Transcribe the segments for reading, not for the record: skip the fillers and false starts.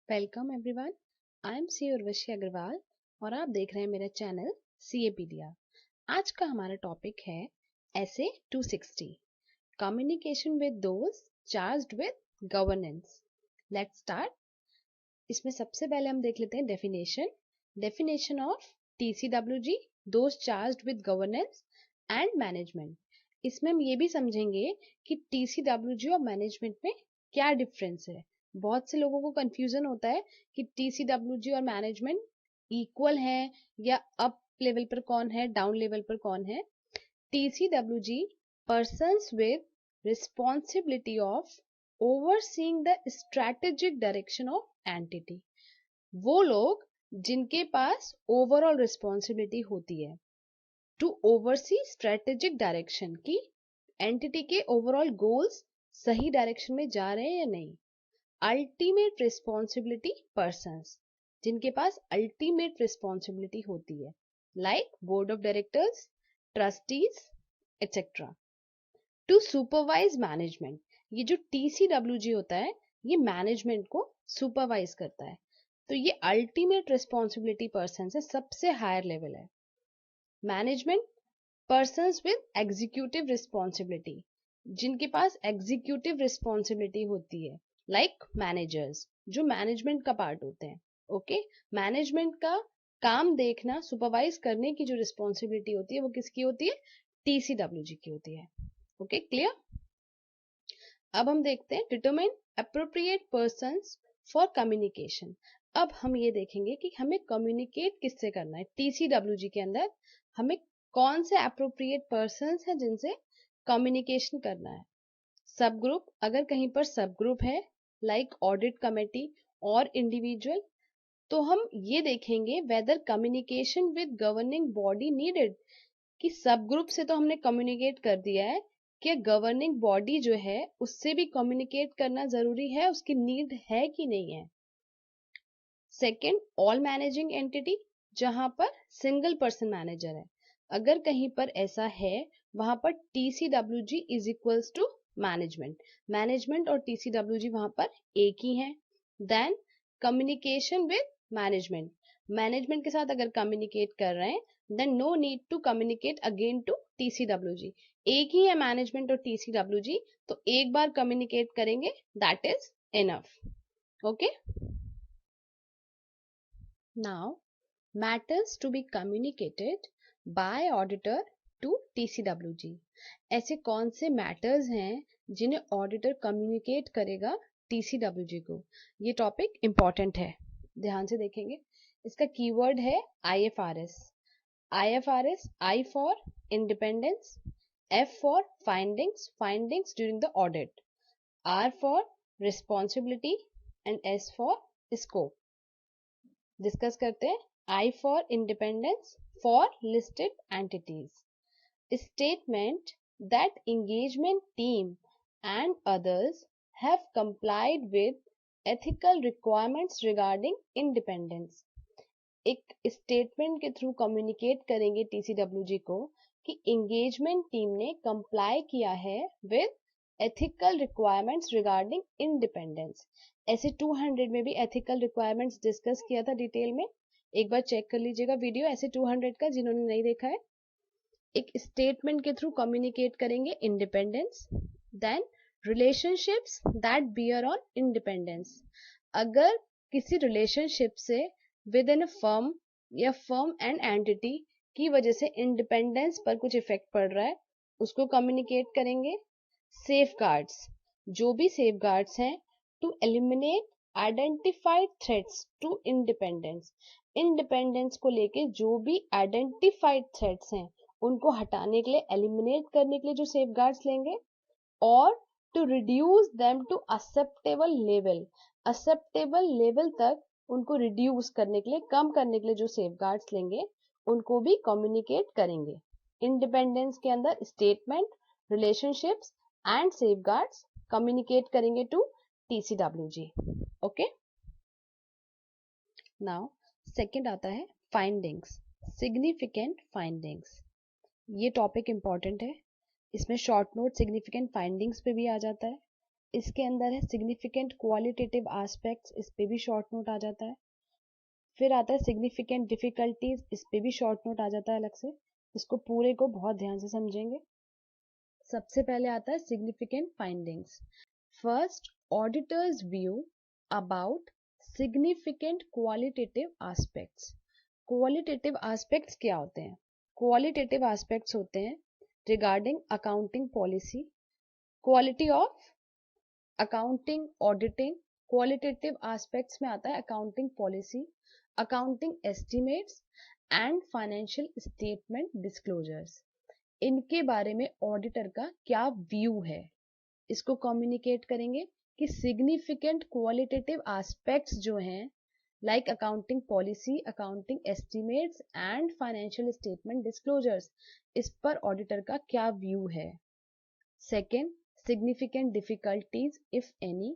Welcome everyone, I am C Urvashi Agrawal और आप देख रहे हैं मेरा चैनल सीएपीडिया। आज का हमारा टॉपिक है एसे 260 communication with those charged with governance. Let's start. इसमें सबसे पहले हम देख लेते हैं definition of TCWG, those charged with governance and management. इसमें हम ये भी समझेंगे कि टीसीडब्ल्यूजी और मैनेजमेंट में क्या डिफरेंस है। बहुत से लोगों को कंफ्यूजन होता है कि टीसीडब्ल्यूजी और मैनेजमेंट इक्वल है या अप लेवल पर कौन है, डाउन लेवल पर कौन है। TCWG persons with responsibility of overseeing the strategic direction of entity. वो लोग जिनके पास ओवरऑल रिस्पॉन्सिबिलिटी होती है टू ओवरसी स्ट्रेटेजिक डायरेक्शन की एंटिटी के ओवरऑल गोल्स सही डायरेक्शन में जा रहे हैं या नहीं। अल्टीमेट रिस्पॉन्सिबिलिटी पर्सन्स जिनके पास अल्टीमेट रिस्पॉन्सिबिलिटी होती है, like board of directors, trustees etcetera. To supervise management, ये जो टीसीडब्ल्यूजी होता है ये मैनेजमेंट को सुपरवाइज करता है, तो ये अल्टीमेट रिस्पॉन्सिबिलिटी पर्सन से सबसे हायर लेवल है। Management persons with executive responsibility, जिनके पास एग्जीक्यूटिव रिस्पॉन्सिबिलिटी होती है, लाइक मैनेजर्स जो मैनेजमेंट का पार्ट होते हैं। ओके, मैनेजमेंट का काम देखना, सुपरवाइज करने की जो रिस्पॉन्सिबिलिटी होती है वो किसकी होती है? टीसीडब्ल्यूजी की होती है। Okay, clear. अब हम देखते हैं determine appropriate persons for communication. अब हम ये देखेंगे कि हमें कम्युनिकेट किससे करना है। टीसीडब्ल्यूजी के अंदर हमें कौन से एप्रोप्रिएट पर्सन्स हैं जिनसे कम्युनिकेशन करना है। सब ग्रुप, अगर कहीं पर सब ग्रुप है लाइक ऑडिट कमेटी और इंडिविजुअल, तो हम ये देखेंगे whether communication with governing body needed, कि सब ग्रुप से तो हमने कम्युनिकेट कर दिया है, कि गवर्निंग बॉडी जो है उससे भी कम्युनिकेट करना जरूरी है, उसकी नीड है कि नहीं है। सेकेंड, ऑल मैनेजिंग एंटिटी, जहां पर सिंगल पर्सन मैनेजर है, अगर कहीं पर ऐसा है वहां पर TCWG is equals to management, management और टीसीडब्ल्यूजी वहां पर एक ही है। Then communication with management, management के साथ अगर कम्युनिकेट कर रहे हैं then no need to communicate again to TCWG, एक ही है मैनेजमेंट और टीसीडब्ल्यूजी, तो एक बार कम्युनिकेट करेंगे, that is enough. Okay, now matters to be communicated by auditor to TCWG। ऐसे कौन से मैटर्स हैं जिन्हें ऑडिटर कम्युनिकेट करेगा TCWG को। ये टॉपिक इंपॉर्टेंट है, ध्यान से देखेंगे। इसका कीवर्ड है IFRS। IFRS, I for independence, F for findings, findings during the audit, R for responsibility and S for scope. Discuss करते हैं। I for independence, for listed entities. Statement that engagement team and others have complied with ethical requirements regarding independence। एक statement के through communicate करेंगे TCWG को कि engagement team ने comply किया है with ethical requirements regarding independence. ऐसे 200 में भी एथिकल रिक्वायरमेंट्स डिस्कस किया था डिटेल में, एक बार चेक कर लीजिएगा वीडियो ऐसे 200 का, जिन्होंने नहीं देखा है। एक स्टेटमेंट के थ्रू कम्युनिकेट करेंगे independence. Then relationships that bear on independence, अगर किसी रिलेशनशिप से विद इन अ फर्म या फर्म एंड एंटिटी की वजह से इंडिपेंडेंस पर कुछ इफेक्ट पड़ रहा है, उसको कम्युनिकेट करेंगे। सेफगार्ड्स, जो भी सेफगार्ड्स हैं to eliminate identified threats to independence, independence को लेके जो भी आइडेंटिफाइड थ्रेट्स हैं उनको हटाने के लिए, एलिमिनेट करने के लिए जो सेफगार्ड्स लेंगे, और to reduce them to acceptable level, acceptable level तक उनको रिड्यूस करने के लिए, कम करने के लिए जो सेफगार्ड्स लेंगे उनको भी कम्युनिकेट करेंगे। इंडिपेंडेंस के अंदर statement, relationships and safeguards communicate करेंगे to TCWG. Okay, now second आता है फाइंडिंग्स, सिग्निफिकेंट फाइंडिंग्स। ये टॉपिक इंपॉर्टेंट है, इसमें शॉर्ट नोट सिग्निफिकेंट फाइंडिंग्स पे भी आ जाता है। इसके अंदर है सिग्निफिकेंट क्वालिटेटिव एस्पेक्ट्स, इस पे भी शॉर्ट नोट आ जाता है। फिर आता है सिग्निफिकेंट डिफिकल्टीज, इस पे भी शॉर्ट नोट आ जाता है अलग से। इसको पूरे को बहुत ध्यान से समझेंगे। सबसे पहले आता है significant findings. First, auditors view about significant qualitative aspects. Qualitative aspects क्या होते हैं? क्वालिटेटिव एस्पेक्ट्स होते हैं regarding accounting policy, quality of accounting auditing. Qualitative aspects में आता है accounting policy, accounting estimates and financial statement disclosures. इनके बारे में ऑडिटर का क्या व्यू है, इसको कम्युनिकेट करेंगे कि सिग्निफिकेंट क्वालिटेटिव एस्पेक्ट्स जो हैं like accounting policy, accounting estimates and financial statement disclosures, इस पर ऑडिटर का क्या व्यू है। Second, significant difficulties if any.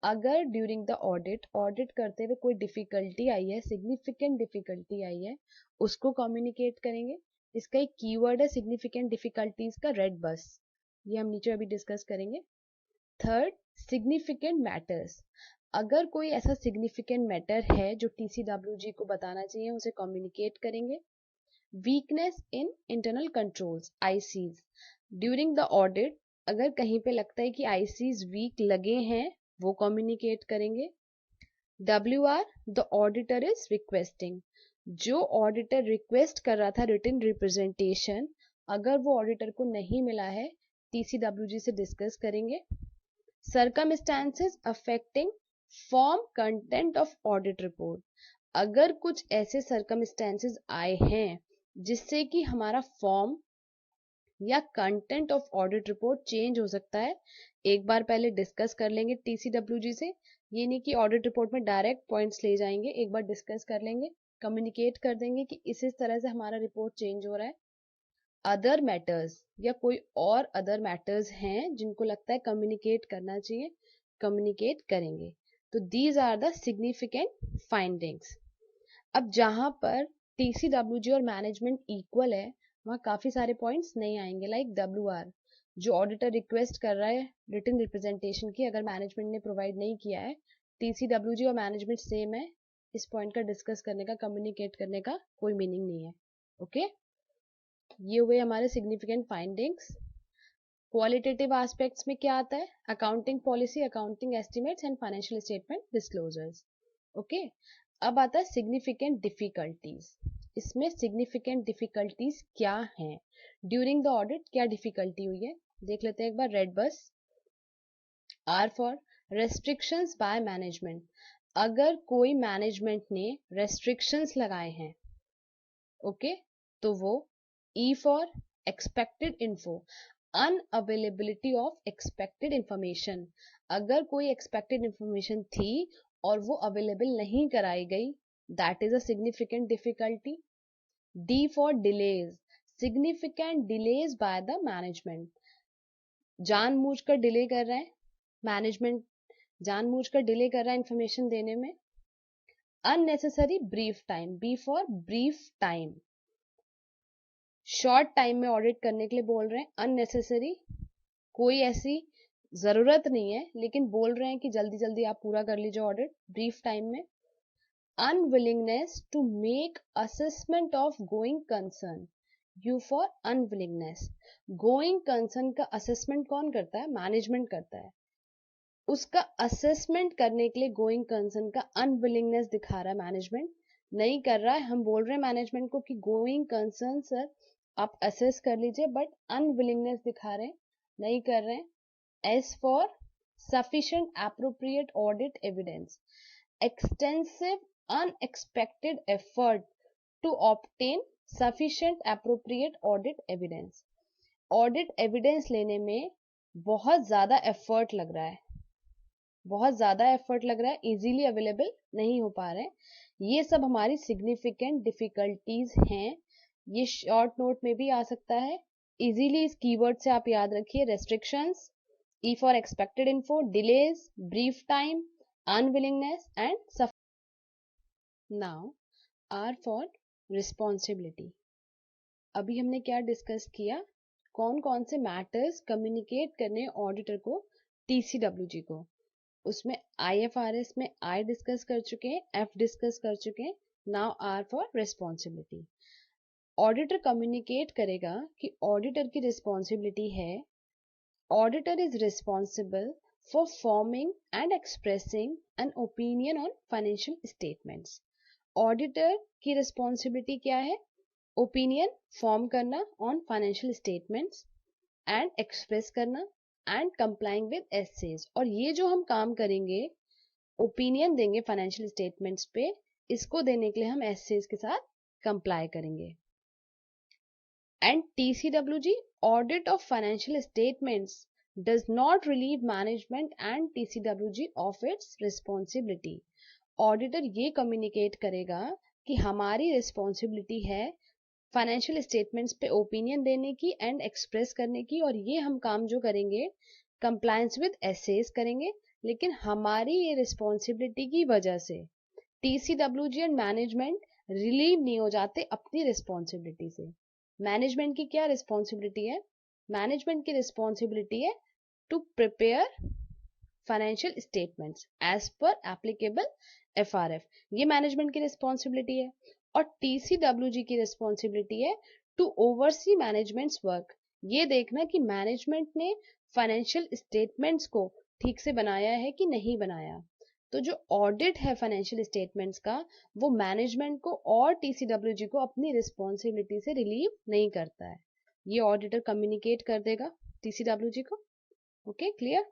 अगर ड्यूरिंग द ऑडिट करते हुए कोई डिफिकल्टी आई है, सिग्निफिकेंट डिफिकल्टी आई है, उसको कम्युनिकेट करेंगे। इसका एक कीवर्ड है सिग्निफिकेंट डिफिकल्टीज का, रेड बस, ये हम नीचे अभी डिस्कस करेंगे। Third, significant matters. अगर कोई ऐसा सिग्निफिकेंट मैटर है जो TCWG को बताना चाहिए, उसे कम्युनिकेट करेंगे। Weakness in internal controls, ICs। During the audit अगर कहीं पे लगता है कि ICs वीक लगे हैं, वो कम्युनिकेट करेंगे। WR, the auditor is requesting. जो ऑडिटर रिक्वेस्ट कर रहा था रिटन रिप्रेजेंटेशन, अगर वो ऑडिटर को नहीं मिला है, TCWG से डिस्कस करेंगे। Circumstances affecting form content of audit report। अगर कुछ ऐसे circumstances आए हैं जिससे कि हमारा फॉर्म या content of audit report change हो सकता है, एक बार पहले डिस्कस कर लेंगे TCWG से। ये नहीं कि ऑडिट रिपोर्ट में डायरेक्ट पॉइंट्स ले जाएंगे, एक बार डिस्कस कर लेंगे, कम्युनिकेट कर देंगे कि इस तरह से हमारा रिपोर्ट चेंज हो रहा है। अदर मैटर्स, या कोई और अदर मैटर्स हैं जिनको लगता है कम्युनिकेट करना चाहिए, कम्युनिकेट करेंगे। तो these are the significant findings. अब जहां पर TCWG और मैनेजमेंट इक्वल है, वहां काफी सारे पॉइंट्स नहीं आएंगे, लाइक WR, जो ऑडिटर रिक्वेस्ट कर रहा है रिटन रिप्रेजेंटेशन की, अगर मैनेजमेंट ने प्रोवाइड नहीं किया है, TCWG और मैनेजमेंट सेम है, इस पॉइंट का डिस्कस करने का, कम्युनिकेट करने का कोई मीनिंग नहीं है। ओके, ये हुए हमारे सिग्निफिकेंट फाइंडिंग्स। क्वालिटेटिव एस्पेक्ट्स में क्या आता है? Accounting policy, accounting estimates and financial statement disclosures. Okay, अब आता है सिग्निफिकेंट डिफिकल्टीज। इसमें सिग्निफिकेंट डिफिकल्टीज क्या हैं? ड्यूरिंग द ऑडिट क्या डिफिकल्टी हुई है, देख लेते हैं एक बार। Red bus. R for restrictions by management. अगर कोई मैनेजमेंट ने रेस्ट्रिक्शंस लगाए हैं, ओके, तो वो। E for expected info, unavailability of expected information. अगर कोई एक्सपेक्टेड इंफॉर्मेशन थी और वो अवेलेबल नहीं कराई गई, that is a significant difficulty. D for delays, significant delays by the management. जानबूझकर डिले कर रहे हैं मैनेजमेंट, जानबूझकर डिले कर रहा है इंफॉर्मेशन देने में। Unnecessary brief time, B for brief time, short time में ऑडिट करने के लिए बोल रहे हैं। अननेसेसरी, कोई ऐसी जरूरत नहीं है लेकिन बोल रहे हैं कि जल्दी जल्दी आप पूरा कर लीजिए ऑडिट, ब्रीफ टाइम में। Unwillingness to make assessment of going concern, U for unwillingness. Going concern का असेसमेंट कौन करता है? मैनेजमेंट करता है। उसका असेसमेंट करने के लिए गोइंग कंसर्न का अनविलिंगनेस दिखा रहा है मैनेजमेंट, नहीं कर रहा है। हम बोल रहे हैं मैनेजमेंट को कि गोइंग कंसर्न सर आप असेस कर लीजिए, बट अनविलिंगनेस दिखा रहे हैं, नहीं कर रहे हैं। S for sufficient appropriate audit evidence, extensive unexpected effort to obtain sufficient appropriate audit evidence। Audit evidence लेने में बहुत ज्यादा एफर्ट लग रहा है, बहुत ज्यादा एफर्ट लग रहा है, इजीली अवेलेबल नहीं हो पा रहे हैं। ये सब हमारी सिग्निफिकेंट डिफिकल्टीज हैं। ये शॉर्ट नोट में भी आ सकता है, इजीली इस कीवर्ड से आप याद रखिए। Restrictions, E for expected info, delays, brief time, unwillingness and सफ। Now R for responsibility. अभी हमने क्या डिस्कस किया, कौन कौन से मैटर्स कम्युनिकेट करने ऑडिटर को TCWG को। उसमें IFRS में I डिस्कस कर चुके हैं, F डिस्कस कर चुके हैं, now R for responsibility. Auditor communicate करेगा कि ऑडिटर की रिस्पॉन्सिबिलिटी है, auditor is responsible for forming and expressing an opinion on financial statements. Auditor की रिस्पॉन्सिबिलिटी क्या है? ओपिनियन फॉर्म करना on financial statements and express करना एंड कंप्लाइंग विद एसेज। और ये जो हम काम करेंगे, ओपिनियन देंगे फाइनेंशियल स्टेटमेंट्स पे, इसको देने के लिए हम एसेज के साथ कंप्लाई करेंगे। And TCWG, audit of financial statements, does not relieve management and TCWG of its responsibility। Auditor ये कम्युनिकेट करेगा कि हमारी रिस्पॉन्सिबिलिटी है फाइनेंशियल स्टेटमेंट्स पे ओपिनियन देने की एंड एक्सप्रेस करने की, और ये हम काम जो करेंगे कंप्लायंस विद एसेज करेंगे, लेकिन हमारी ये रिस्पॉन्सिबिलिटी की वजह से TCWG एंड मैनेजमेंट रिलीव नहीं हो जाते अपनी रिस्पॉन्सिबिलिटी से। मैनेजमेंट की क्या रिस्पॉन्सिबिलिटी है? मैनेजमेंट की रिस्पॉन्सिबिलिटी है to prepare financial statements as per applicable FRF, ये मैनेजमेंट की रिस्पॉन्सिबिलिटी है। और TCWG की रिस्पॉन्सिबिलिटी है टू ओवरसी मैनेजमेंट्स वर्क, ये देखना कि मैनेजमेंट ने फाइनेंशियल स्टेटमेंट्स को ठीक से बनाया है कि नहीं बनाया। तो जो ऑडिट है फाइनेंशियल स्टेटमेंट्स का, वो मैनेजमेंट को और TCWG को अपनी रिस्पॉन्सिबिलिटी से रिलीव नहीं करता है, ये ऑडिटर कम्युनिकेट कर देगा TCWG को। Okay, clear?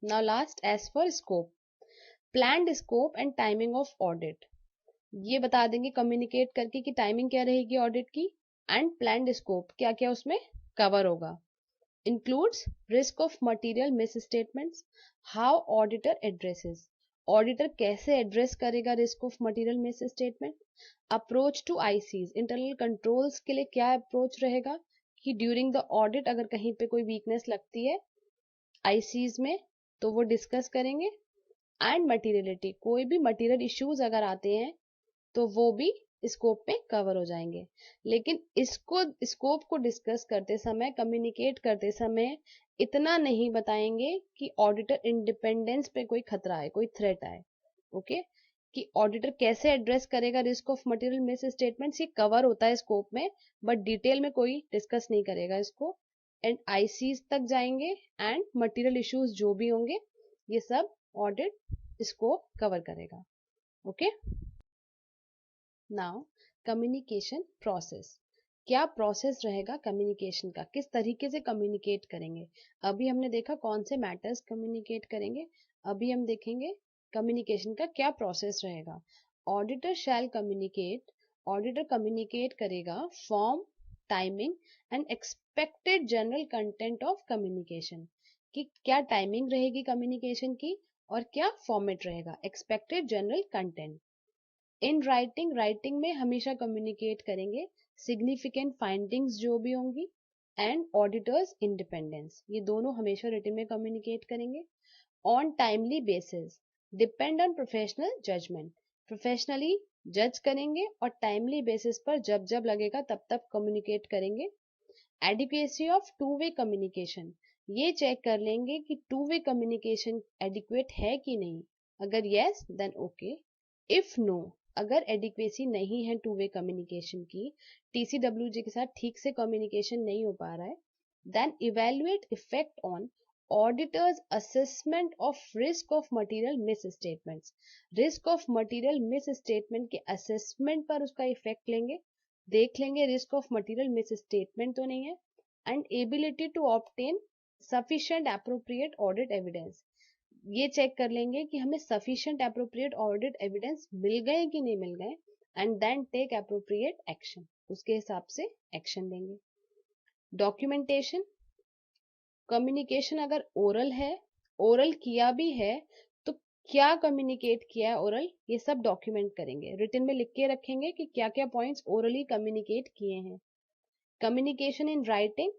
Now last, as for scope, planned scope and timing of audit, ये बता देंगे कम्युनिकेट करके कि टाइमिंग क्या रहेगी ऑडिट की, एंड प्लान्ड स्कोप क्या क्या उसमें कवर होगा। includes risk of material misstatements, how auditor addresses, auditor कैसे एड्रेस करेगा risk of material misstatement. Approach to ICs, internal controls के लिए क्या अप्रोच रहेगा कि ड्यूरिंग द ऑडिट अगर कहीं पे कोई वीकनेस लगती है ICs में तो वो डिस्कस करेंगे। एंड मटीरियलिटी, कोई भी मटीरियल इश्यूज अगर आते हैं तो वो भी स्कोप में कवर हो जाएंगे। लेकिन इसको स्कोप को डिस्कस करते समय, कम्युनिकेट करते समय इतना नहीं बताएंगे कि ऑडिटर इंडिपेंडेंस पे कोई खतरा है, कोई थ्रेट आए। ओके, कि ऑडिटर कैसे एड्रेस करेगा risk of material miss statements, ये कवर होता है स्कोप में, बट डिटेल में कोई डिस्कस नहीं करेगा इसको। एंड ICs तक जाएंगे एंड मटेरियल इश्यूज जो भी होंगे ये सब ऑडिट स्कोप कवर करेगा। ओके, नाउ कम्युनिकेशन प्रोसेस, क्या प्रोसेस रहेगा कम्युनिकेशन का, किस तरीके से कम्युनिकेट करेंगे। अभी हमने देखा कौन से मैटर्स कम्युनिकेट करेंगे, अभी हम देखेंगे कम्युनिकेशन का क्या प्रोसेस रहेगा। Auditor shall communicate, auditor communicate करेगा form, timing and expected general content of communication, कि क्या टाइमिंग रहेगी कम्युनिकेशन की और क्या फॉर्मेट रहेगा, expected general content. In writing, writing में हमेशा कम्युनिकेट करेंगे सिग्निफिकेंट फाइंडिंग्स जो भी होंगी, एंड ऑडिटर्स इंडिपेंडेंस, ये दोनों हमेशा रिटन में कम्युनिकेट करेंगे। On timely basis, depend on professional judgement, professionally जज करेंगे और टाइमली बेसिस पर जब जब लगेगा तब तब कम्युनिकेट करेंगे। Adequacy of to way communication, ये चेक कर लेंगे कि टू वे कम्युनिकेशन एडिक्वेट है कि नहीं, अगर yes then okay, if no, अगर एडिक्वेसी नहीं है टू वे कम्युनिकेशन की, TCWG के साथ ठीक से कम्युनिकेशन नहीं हो पा रहा है, then evaluate effect on auditor's assessment of risk of material misstatements, risk of material misstatement के असेसमेंट पर उसका इफेक्ट लेंगे, देख लेंगे risk of material misstatement तो नहीं है। And ability to obtain sufficient appropriate audit evidence, ये चेक कर लेंगे कि हमें सफिशिएंट एप्रोप्रिएट ऑडिट एविडेंस मिल गए कि नहीं मिल गए, and then take appropriate action, उसके हिसाब से एक्शन लेंगे। डॉक्यूमेंटेशन, कम्युनिकेशन अगर ओरल है, ओरल किया भी है तो क्या कम्युनिकेट किया है ओरल, ये सब डॉक्यूमेंट करेंगे, रिटन में लिख के रखेंगे कि क्या क्या पॉइंट्स ओरली कम्युनिकेट किए हैं। Communication in writing,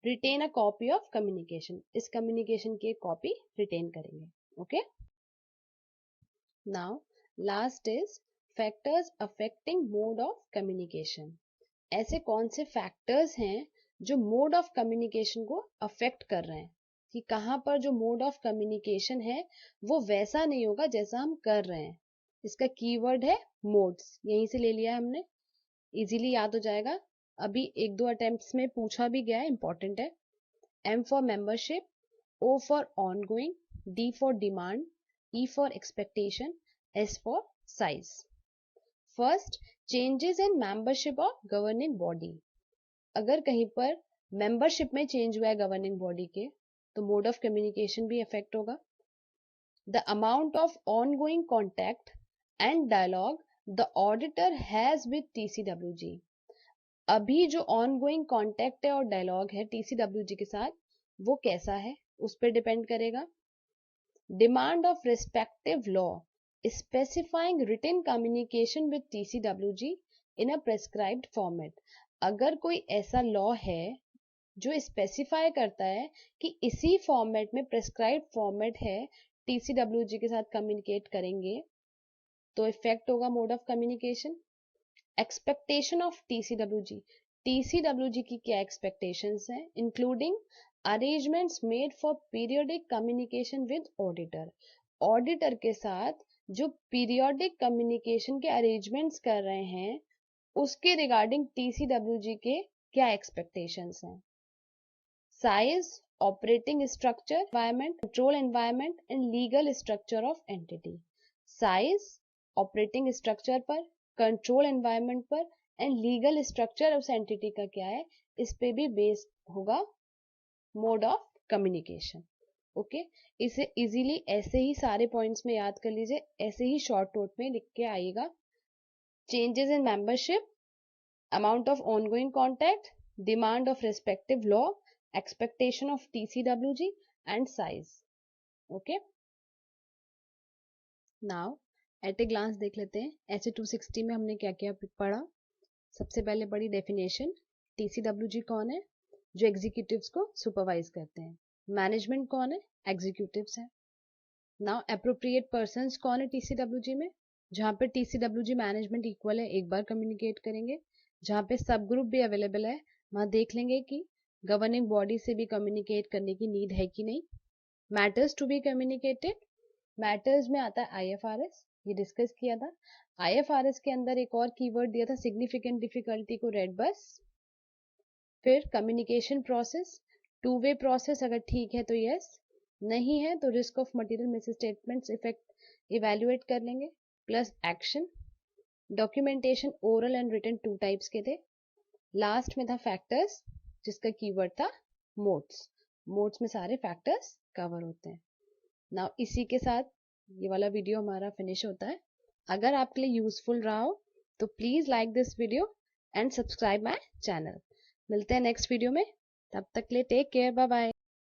retain a copy of communication, इस कम्युनिकेशन की एक कॉपी रिटेन करेंगे। Okay, now last is factors affecting mode of communication, ऐसे कौन से फैक्टर्स हैं जो मोड ऑफ कम्युनिकेशन को अफेक्ट कर रहे हैं। कि कहाँ पर जो मोड ऑफ कम्युनिकेशन है वो वैसा नहीं होगा जैसा हम कर रहे हैं। इसका कीवर्ड है मोड्स, यहीं से ले लिया है हमने, इजीली याद हो जाएगा। अभी एक दो अटेम्प्ट्स में पूछा भी गया है, इंपॉर्टेंट है। M for membership, O for ongoing, D for demand, E for expectation, S for size. First, changes in membership of governing body. अगर कहीं पर मेंबरशिप में चेंज हुआ है गवर्निंग बॉडी के, तो मोड ऑफ कम्युनिकेशन भी इफेक्ट होगा। The amount of ongoing contact and dialogue the auditor has with TCWG. अभी जो ऑनगोइंग कॉन्टैक्ट है और डायलॉग है TCWG के साथ, वो कैसा है उस पर डिपेंड करेगा। Demand of respective law specifying written communication with TCWG in a prescribed format. अगर कोई ऐसा लॉ है जो स्पेसिफाई करता है कि इसी फॉर्मेट में, प्रेस्क्राइब्ड फॉर्मेट है, TCWG के साथ कम्युनिकेट करेंगे, तो इफेक्ट होगा mode of communication. Expectation of TCWG. TCWG की क्या एक्सपेक्टेशंस हैं? Including arrangements made for periodic communication with auditor. Auditor के साथ जो पीरियोडिक कम्युनिकेशन के अरेंजमेंट्स कर रहे हैं, उसके रिगार्डिंग TCWG के क्या एक्सपेक्टेशंस हैं? Size, operating structure, environment, control environment and legal structure of entity. Size, operating structure पर, कंट्रोल एनवायरनमेंट पर एंड लीगल स्ट्रक्चर उस एंटिटी का क्या है, इस पे भी बेस्ड होगा मोड ऑफ कम्युनिकेशन. ओके, इसे इजीली ऐसे ही सारे पॉइंट्स में याद कर लीजिए, ऐसे ही शॉर्ट नोट में लिख के आइएगा. Changes in membership, amount of ongoing contact, demand of respective law, expectation of TCWG and size. Okay, now at a glance देख लेते हैं ऐसे 260 में हमने क्या क्या पढ़ा. सबसे पहले पढ़ी डेफिनेशन, TCWG कौन है? जो एग्जीक्यूटिव्स को सुपरवाइज करते हैं. मैनेजमेंट कौन है? एग्जीक्यूटिव्स है. नाउ एप्रोप्रिएट पर्संस कौन है TCWG में? जहाँ पे TCWG मैनेजमेंट इक्वल है, एक बार कम्युनिकेट करेंगे. जहाँ पे सब ग्रुप भी अवेलेबल है, वहाँ देख लेंगे कि गवर्निंग बॉडी से भी कम्युनिकेट करने की नीड है कि नहीं. Matters to be communicated, matters में आता है IFRS, ये डिस्कस किया था. IFRS के अंदर एक और कीवर्ड दिया था, सिग्निफिकेंट डिफिकल्टी को रेड बस. फिर communication process, two way process, अगर ठीक है तो यस, नहीं है तो risk of material misstatements effect evaluate कर लेंगे. Plus action. Documentation oral and written two types के थे. लास्ट में था फैक्टर्स, जिसका कीवर्ड था मोड्स. मोड्स में सारे फैक्टर्स कवर होते हैं. नाउ इसी के साथ ये वाला वीडियो हमारा फिनिश होता है. अगर आपके लिए यूजफुल रहा हो तो please like this video and subscribe my channel. मिलते हैं नेक्स्ट वीडियो में, तब तक के लिए टेक केयर, बाय बाय.